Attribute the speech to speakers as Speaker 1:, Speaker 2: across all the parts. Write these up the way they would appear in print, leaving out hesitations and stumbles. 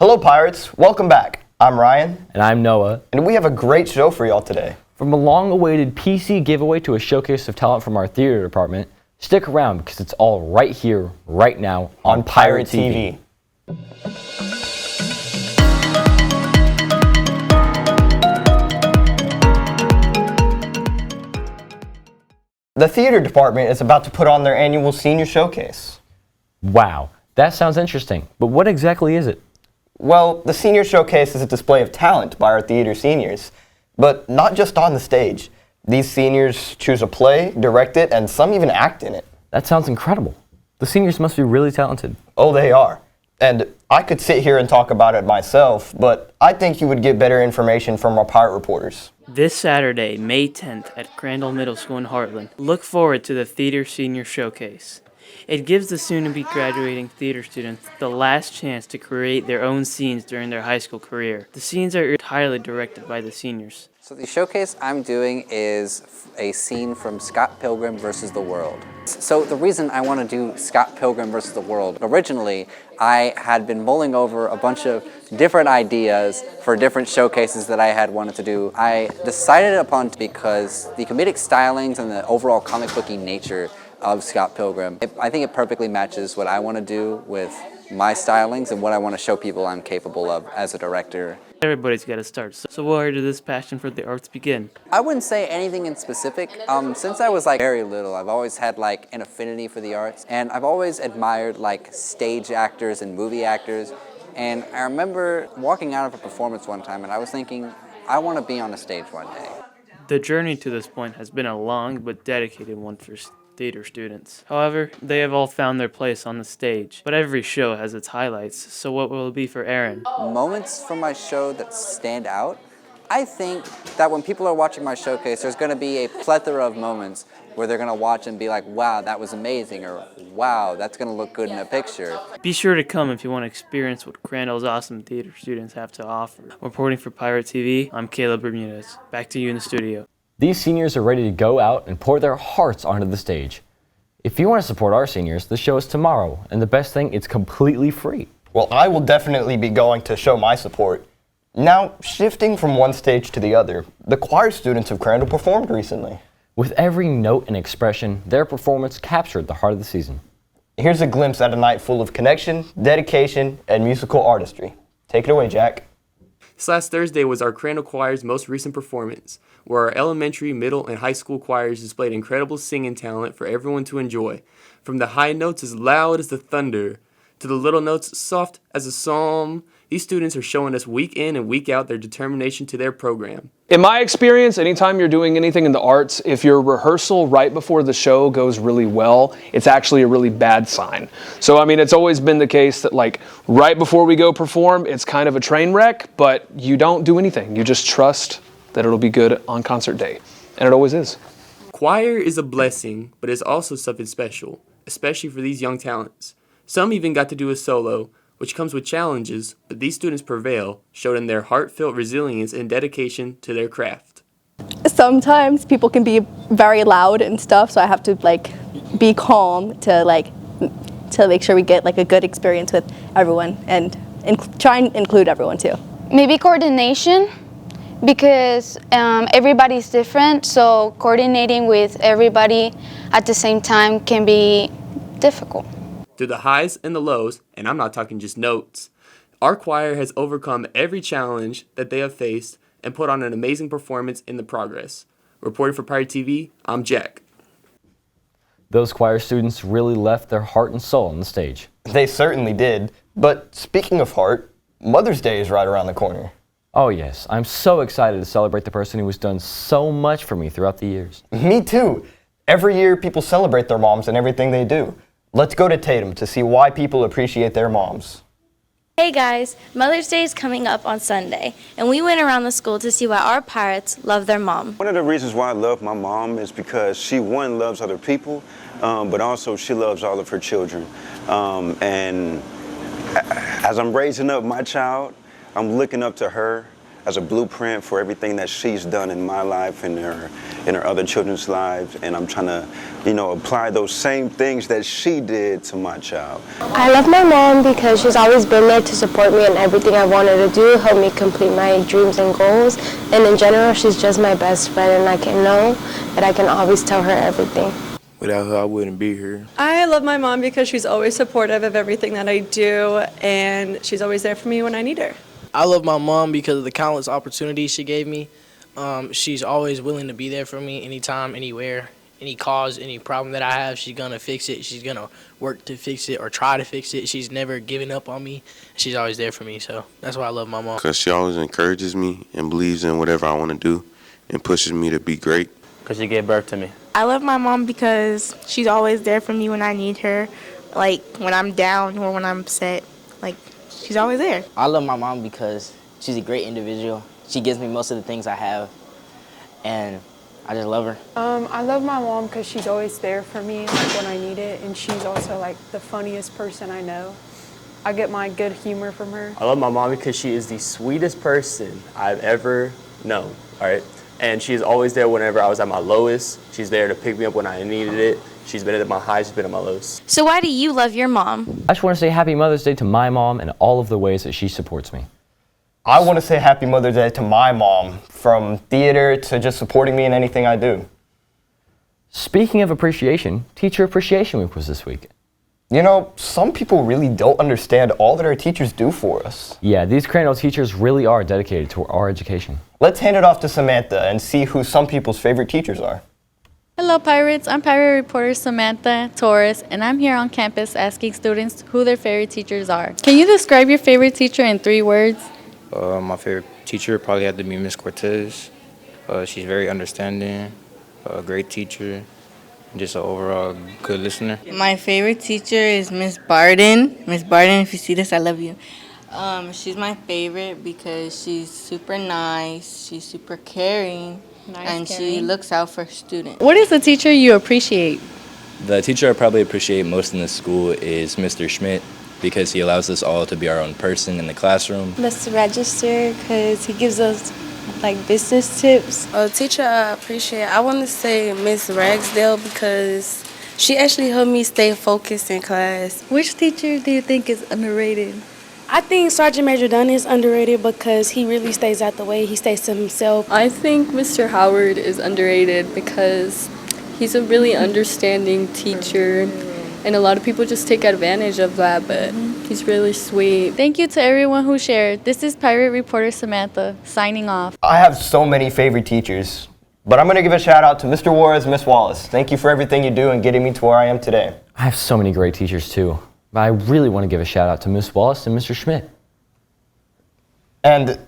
Speaker 1: Hello Pirates, welcome back. I'm Ryan.
Speaker 2: And I'm Noah.
Speaker 1: And we have a great show for y'all today.
Speaker 2: From a long-awaited PC giveaway to a showcase of talent from our theater department, stick around because it's all right here, right now on Pirate TV.
Speaker 1: The theater department is about to put on their annual senior showcase.
Speaker 2: Wow, that sounds interesting, but what exactly is it?
Speaker 1: Well, the senior showcase is a display of talent by our theater seniors, but not just on the stage. These seniors choose a play, direct it, and some even act in it.
Speaker 2: That sounds incredible. The seniors must be really talented.
Speaker 1: Oh, they are. And I could sit here and talk about it myself, but I think you would get better information from our pirate reporters.
Speaker 3: This Saturday, May 10th at Crandall Middle School in Heartland, look forward to the Theater Senior Showcase. It gives the soon-to-be graduating theater students the last chance to create their own scenes during their high school career. The scenes are entirely directed by the seniors.
Speaker 4: So the showcase I'm doing is a scene from Scott Pilgrim vs. the World. So the reason I want to do Scott Pilgrim vs. the World, originally I had been mulling over a bunch of different ideas for different showcases that I had wanted to do. I decided upon because the comedic stylings and the overall comic booky nature of Scott Pilgrim, I think it perfectly matches what I want to do with my stylings and what I want to show people I'm capable of as a director.
Speaker 3: Everybody's got to start. So where did this passion for the arts begin?
Speaker 4: I wouldn't say anything in specific. Since I was very little, I've always had an affinity for the arts, and I've always admired stage actors and movie actors. And I remember walking out of a performance one time and I was thinking, I want to be on a stage one day.
Speaker 3: The journey to this point has been a long but dedicated one for theater students. However, they have all found their place on the stage, but every show has its highlights, so what will it be for Aaron?
Speaker 4: Moments from my show that stand out? I think that when people are watching my showcase, there's going to be a plethora of moments where they're going to watch and be like, wow, that was amazing, or wow, that's going to look good in a picture.
Speaker 3: Be sure to come if you want to experience what Crandall's awesome theater students have to offer. Reporting for Pirate TV, I'm Caleb Bermudez. Back to you in the studio.
Speaker 2: These seniors are ready to go out and pour their hearts onto the stage. If you want to support our seniors, the show is tomorrow, and the best thing, it's completely free.
Speaker 1: Well, I will definitely be going to show my support. Now, shifting from one stage to the other, the choir students of Crandall performed recently.
Speaker 2: With every note and expression, their performance captured the heart of the season.
Speaker 1: Here's a glimpse at a night full of connection, dedication, and musical artistry. Take it away, Jack.
Speaker 5: This last Thursday was our Crandall Choir's most recent performance, where our elementary, middle, and high school choirs displayed incredible singing talent for everyone to enjoy. From the high notes as loud as the thunder, to the little notes soft as a psalm, these students are showing us week in and week out their determination to their program.
Speaker 6: In my experience, anytime you're doing anything in the arts, if your rehearsal right before the show goes really well, it's actually a really bad sign. So, I mean, it's always been the case that right before we go perform, it's kind of a train wreck, but you don't do anything. You just trust that it'll be good on concert day. And it always is.
Speaker 5: Choir is a blessing, but it's also something special, especially for these young talents. Some even got to do a solo, which comes with challenges, but these students prevail, showing their heartfelt resilience and dedication to their craft.
Speaker 7: Sometimes people can be very loud and stuff, so I have to be calm to make sure we get a good experience with everyone and try and include everyone too.
Speaker 8: Maybe coordination, because everybody's different, so coordinating with everybody at the same time can be difficult.
Speaker 5: Through the highs and the lows, and I'm not talking just notes, our choir has overcome every challenge that they have faced and put on an amazing performance in the progress. Reporting for Pirate TV, I'm Jack.
Speaker 2: Those choir students really left their heart and soul on the stage.
Speaker 1: They certainly did. But speaking of heart, Mother's Day is right around the corner.
Speaker 2: Oh yes, I'm so excited to celebrate the person who has done so much for me throughout the years.
Speaker 1: Me too. Every year people celebrate their moms and everything they do. Let's go to Tatum to see why people appreciate their moms.
Speaker 9: Hey guys, Mother's Day is coming up on Sunday, and we went around the school to see why our pirates love their mom.
Speaker 10: One of the reasons why I love my mom is because she, one, loves other people, but also she loves all of her children. And as I'm raising up my child, I'm looking up to her as a blueprint for everything that she's done in my life and in her other children's lives, and I'm trying to, apply those same things that she did to my child.
Speaker 11: I love my mom because she's always been there to support me in everything I wanted to do, help me complete my dreams and goals, and in general, she's just my best friend, and I can know that I can always tell her everything.
Speaker 12: Without her, I wouldn't be here.
Speaker 13: I love my mom because she's always supportive of everything that I do, and she's always there for me when I need her.
Speaker 14: I love my mom because of the countless opportunities she gave me. She's always willing to be there for me anytime, anywhere, any cause, any problem that I have. She's going to fix it. She's going to work to fix it or try to fix it. She's never given up on me. She's always there for me, so that's why I love my mom.
Speaker 12: Because she always encourages me and believes in whatever I want to do and pushes me to be great.
Speaker 15: Because she gave birth to me.
Speaker 16: I love my mom because she's always there for me when I need her, like when I'm down or when I'm upset. Like, she's always there.
Speaker 17: I love my mom because she's a great individual. She gives me most of the things I have, and I just love her.
Speaker 18: I love my mom because she's always there for me like when I need it, and she's also like the funniest person I know. I get my good humor from her.
Speaker 15: I love my mom because she is the sweetest person I've ever known, all right? And she's always there whenever I was at my lowest. She's there to pick me up when I needed it. She's been at my highest, she's been at my lowest.
Speaker 9: So why do you love your mom?
Speaker 2: I just want to say Happy Mother's Day to my mom and all of the ways that she supports me.
Speaker 1: I want to say Happy Mother's Day to my mom, from theater to just supporting me in anything I do.
Speaker 2: Speaking of appreciation, Teacher Appreciation Week was this week.
Speaker 1: You know, some people really don't understand all that our teachers do for us.
Speaker 2: Yeah, these Crandall teachers really are dedicated to our education.
Speaker 1: Let's hand it off to Samantha and see who some people's favorite teachers are.
Speaker 19: Hello Pirates, I'm pirate reporter Samantha Torres, and I'm here on campus asking students who their favorite teachers are. Can you describe your favorite teacher in 3 words?
Speaker 20: My favorite teacher probably had to be Miss Cortez. She's very understanding, a great teacher, and just an overall good listener.
Speaker 21: My favorite teacher is Miss Barden. Miss Barden, if you see this, I love you. She's my favorite because she's super nice, she's super caring, and she looks out for students.
Speaker 19: What is the teacher you appreciate?
Speaker 22: The teacher I probably appreciate most in the school is Mr. Schmidt, because he allows us all to be our own person in the classroom.
Speaker 23: Mr. Register, because he gives us like business tips.
Speaker 24: A teacher I appreciate, I want to say Miss Ragsdale, because she actually helped me stay focused in class.
Speaker 19: Which teacher do you think is underrated?
Speaker 23: I think Sergeant Major Dunn is underrated because he really stays out the way. He stays to himself.
Speaker 25: I think Mr. Howard is underrated because he's a really understanding teacher, and a lot of people just take advantage of that, but he's really sweet.
Speaker 19: Thank you to everyone who shared. This is Pirate Reporter Samantha, signing off.
Speaker 1: I have so many favorite teachers, but I'm going to give a shout out to Mr. Juarez, Miss Wallace. Thank you for everything you do and getting me to where I am today.
Speaker 2: I have so many great teachers too, but I really want to give a shout out to Miss Wallace and Mr. Schmidt.
Speaker 1: And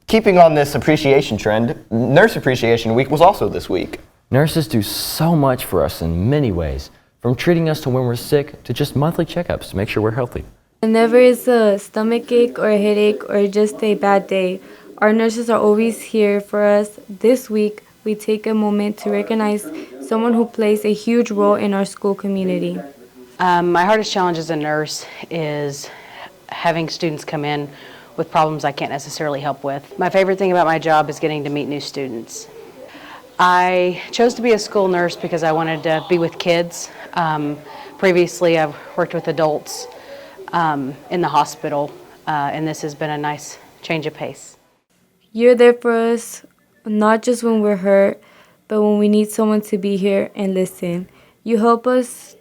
Speaker 1: keeping on this appreciation trend, Nurse Appreciation Week was also this week.
Speaker 2: Nurses do so much for us in many ways, from treating us to when we're sick to just monthly checkups to make sure we're healthy.
Speaker 26: Whenever it's a stomach ache or a headache or just a bad day, our nurses are always here for us. This week, we take a moment to recognize someone who plays a huge role in our school community.
Speaker 27: My hardest challenge as a nurse is having students come in with problems I can't necessarily help with. My favorite thing about my job is getting to meet new students. I chose to be a school nurse because I wanted to be with kids. Previously, I've worked with adults in the hospital, and this has been a nice change of pace.
Speaker 26: You're there for us, not just when we're hurt, but when we need someone to be here and listen. You help us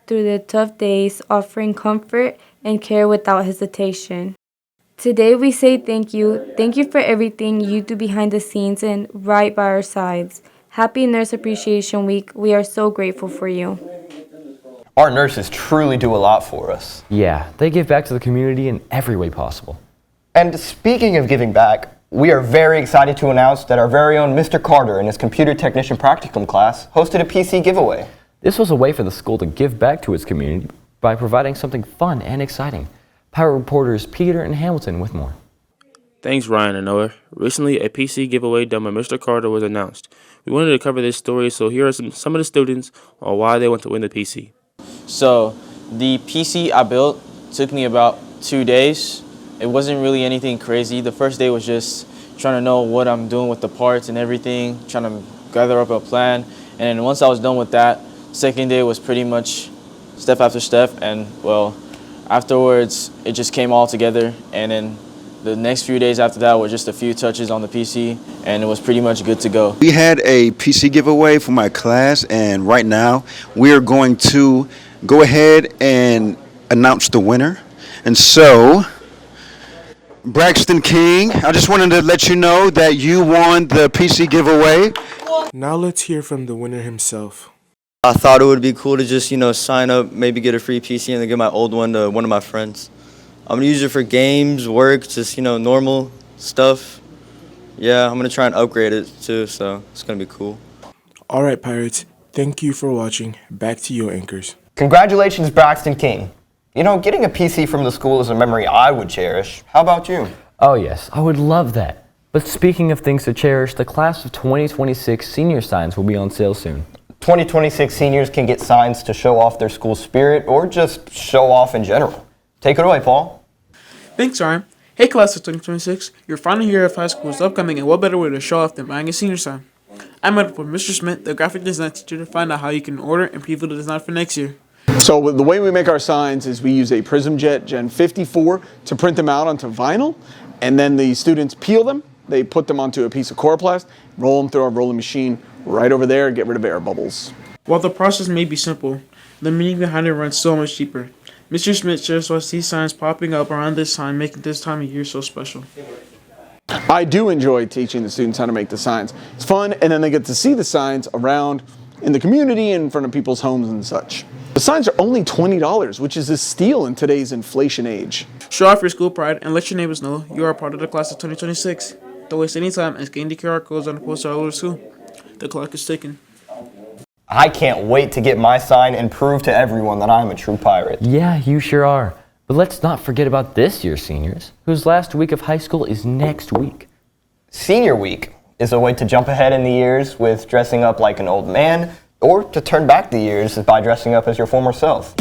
Speaker 26: through the tough days, offering comfort and care without hesitation. Today we say thank you. Thank you for everything you do behind the scenes and right by our sides. Happy Nurse Appreciation Week. We are so grateful for you.
Speaker 1: Our nurses truly do a lot for us.
Speaker 2: Yeah, they give back to the community in every way possible.
Speaker 1: And speaking of giving back, we are very excited to announce that our very own Mr. Carter and his computer technician practicum class hosted a PC giveaway.
Speaker 2: This was a way for the school to give back to its community by providing something fun and exciting. Pirate reporters Peter and Hamilton with more.
Speaker 28: Thanks, Ryan and Noah. Recently, a PC giveaway done by Mr. Carter was announced. We wanted to cover this story, so here are some of the students on why they want to win the PC.
Speaker 29: So, the PC I built took me about 2 days. It wasn't really anything crazy. The first day was just trying to know what I'm doing with the parts and everything, trying to gather up a plan. And then once I was done with that, second day was pretty much step after step. And well, afterwards, it just came all together. And then the next few days after that were just a few touches on the PC, and it was pretty much good to go.
Speaker 3: We had a PC giveaway for my class, and right now we are going to go ahead and announce the winner. And so, Braxton King, I just wanted to let you know that you won the PC giveaway.
Speaker 4: Now let's hear from the winner himself.
Speaker 5: I thought it would be cool to just, sign up, maybe get a free PC and then give my old one to one of my friends. I'm going to use it for games, work, just, normal stuff. Yeah, I'm going to try and upgrade it too, so it's going to be cool.
Speaker 4: All right, Pirates, thank you for watching. Back to you, anchors.
Speaker 1: Congratulations, Braxton King. Getting a PC from the school is a memory I would cherish. How about you?
Speaker 2: Oh yes, I would love that. But speaking of things to cherish, the class of 2026 senior signs will be on sale soon.
Speaker 1: 2026 seniors can get signs to show off their school spirit or just show off in general. Take it away, Paul.
Speaker 6: Thanks, Ryan. Hey, class of 2026. Your final year of high school is upcoming, and what better way to show off than buying a senior sign? I met up with Mr. Smith, the graphic design teacher, to find out how you can order and preview the design for next year.
Speaker 7: So the way we make our signs is we use a PrismJet Gen 54 to print them out onto vinyl, and then the students peel them. They put them onto a piece of Coroplast, roll them through our rolling machine right over there, and get rid of air bubbles.
Speaker 6: While the process may be simple, the meaning behind it runs so much deeper. Mr. Smith shares why these signs popping up around this time, making this time of year so special.
Speaker 7: I do enjoy teaching the students how to make the signs. It's fun, and then they get to see the signs around in the community, in front of people's homes and such. The signs are only $20, which is a steal in today's inflation age.
Speaker 6: Show off your school pride and let your neighbors know you are part of the class of 2026. Don't waste any time and scan the QR codes on the poster all over the school. The clock is ticking.
Speaker 1: I can't wait to get my sign and prove to everyone that I'm a true pirate.
Speaker 2: Yeah, you sure are. But let's not forget about this year's seniors, whose last week of high school is next week.
Speaker 1: Senior week is a way to jump ahead in the years with dressing up like an old man, or to turn back the years by dressing up as your former self.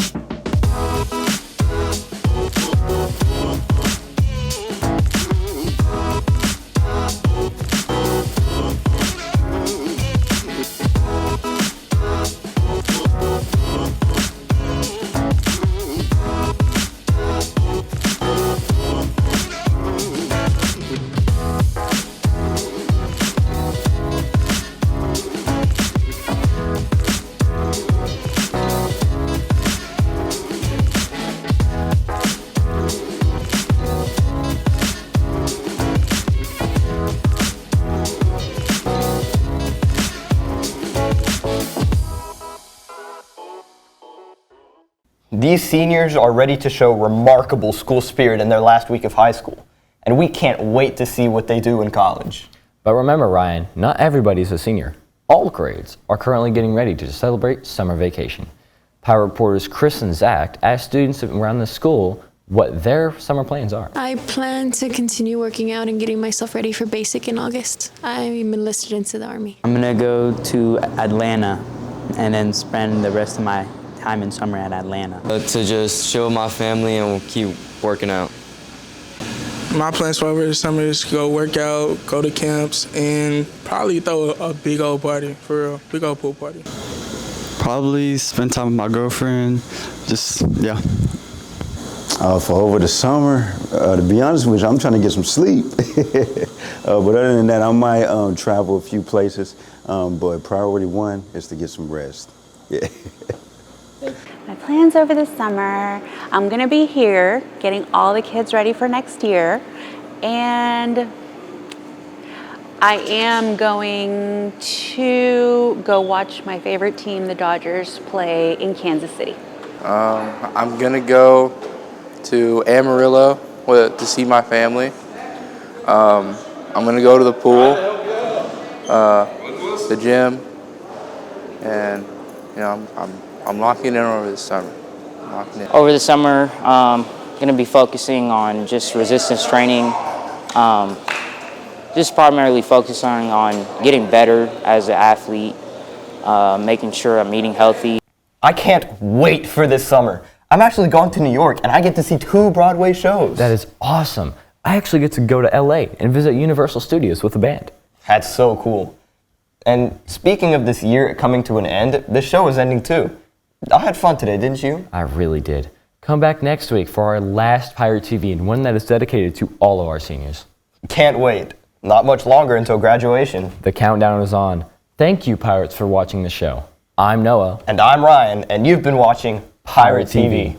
Speaker 1: These seniors are ready to show remarkable school spirit in their last week of high school, and we can't wait to see what they do in college.
Speaker 2: But remember, Ryan, not everybody's a senior. All grades are currently getting ready to celebrate summer vacation. Pirate reporters Chris and Zach asked students around the school what their summer plans are.
Speaker 8: I plan to continue working out and getting myself ready for basic in August. I'm enlisted into the Army.
Speaker 10: I'm gonna go to Atlanta and then spend the rest of my time in summer at Atlanta.
Speaker 22: To just show my family and keep working out.
Speaker 11: My plans for over the summer is to go work out, go to camps, and probably throw a big old party, for real, big old pool party.
Speaker 13: Probably spend time with my girlfriend, yeah.
Speaker 30: For over the summer, to be honest with you, I'm trying to get some sleep. But other than that, I might travel a few places, but priority one is to get some rest. Yeah.
Speaker 31: My plans over the summer, I'm gonna be here getting all the kids ready for next year, and I am going to go watch my favorite team, the Dodgers, play in Kansas City.
Speaker 32: I'm gonna go to Amarillo to see my family. I'm gonna go to the pool, the gym, and I'm locking in over the summer.
Speaker 17: Over the summer, going to be focusing on just resistance training, just primarily focusing on getting better as an athlete, making sure I'm eating healthy.
Speaker 1: I can't wait for this summer. I'm actually going to New York and I get to see 2 Broadway shows.
Speaker 2: That is awesome. I actually get to go to LA and visit Universal Studios with the band.
Speaker 1: That's so cool. And speaking of this year coming to an end, the show is ending too. I had fun today, didn't you?
Speaker 2: I really did. Come back next week for our last Pirate TV and one that is dedicated to all of our seniors.
Speaker 1: Can't wait. Not much longer until graduation.
Speaker 2: The countdown is on. Thank you, Pirates, for watching the show. I'm Noah.
Speaker 1: And I'm Ryan, and you've been watching Pirate TV.